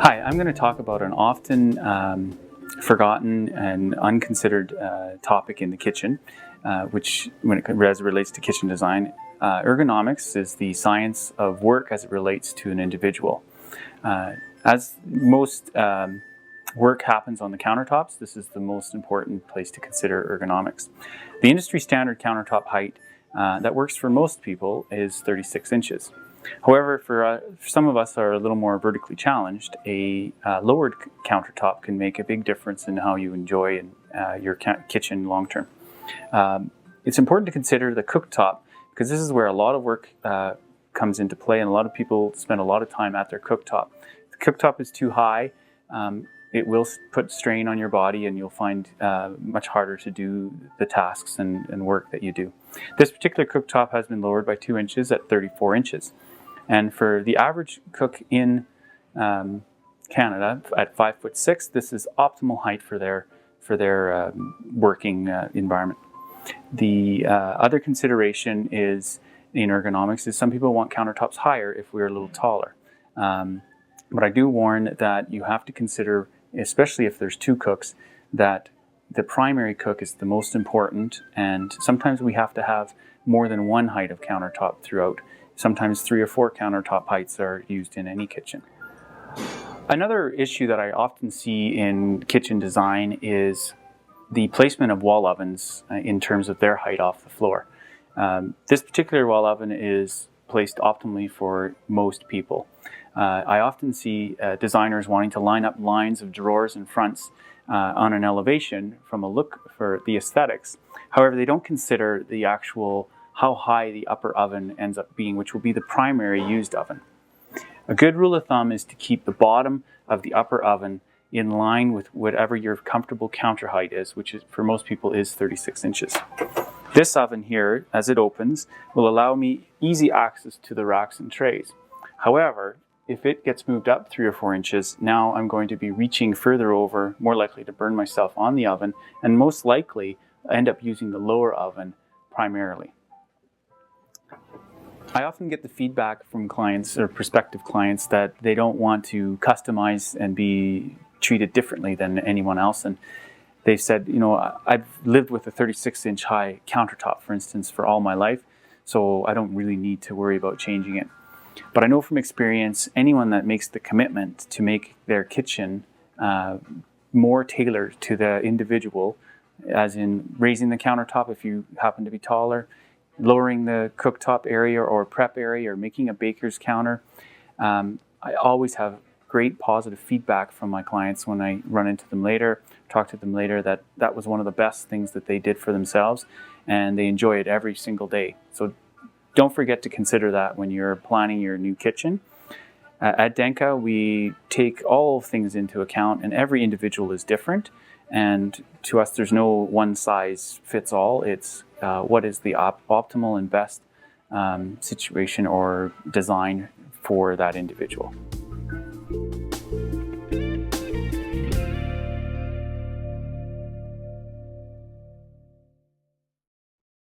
Hi, I'm going to talk about an often forgotten and unconsidered topic in the kitchen, which as it relates to kitchen design. Ergonomics is the science of work as it relates to an individual. As most work happens on the countertops, this is the most important place to consider ergonomics. The industry standard countertop height that works for most people is 36 inches. However, for some of us who are a little more vertically challenged, a lowered countertop can make a big difference in how you enjoy your kitchen long term. It's important to consider the cooktop because this is where a lot of work comes into play, and a lot of people spend a lot of time at their cooktop. If the cooktop is too high, it will put strain on your body, and you'll find much harder to do the tasks and work that you do. This particular cooktop has been lowered by 2 inches at 34 inches. And for the average cook in Canada at 5'6", this is optimal height for their working environment. The other consideration is in ergonomics is some people want countertops higher if we're a little taller. But I do warn that you have to consider, especially if there's two cooks, that the primary cook is the most important, and sometimes we have to have more than one height of countertop throughout. Sometimes 3 or 4 countertop heights are used in any kitchen. Another issue that I often see in kitchen design is the placement of wall ovens in terms of their height off the floor. This particular wall oven is placed optimally for most people. I often see designers wanting to line up lines of drawers and fronts on an elevation from a look for the aesthetics. However, they don't consider the actual how high the upper oven ends up being, which will be the primary used oven. A good rule of thumb is to keep the bottom of the upper oven in line with whatever your comfortable counter height is, which is, for most people is 36 inches. This oven here, as it opens, will allow me easy access to the racks and trays. However, if it gets moved up 3 or 4 inches, now I'm going to be reaching further over, more likely to burn myself on the oven, and most likely end up using the lower oven primarily. I often get the feedback from clients or prospective clients that they don't want to customize and be treated differently than anyone else. And they've said, you know, I've lived with a 36-inch high countertop, for instance, for all my life, so I don't really need to worry about changing it. But I know from experience, anyone that makes the commitment to make their kitchen more tailored to the individual, as in raising the countertop if you happen to be taller, lowering the cooktop area or prep area, or making a baker's counter. I always have great positive feedback from my clients when I run into them later, talk to them later, that that was one of the best things that they did for themselves, and they enjoy it every single day. So don't forget to consider that when you're planning your new kitchen. At Denca, we take all things into account, and every individual is different. And to us, there's no one size fits all. It's what is the optimal and best situation or design for that individual.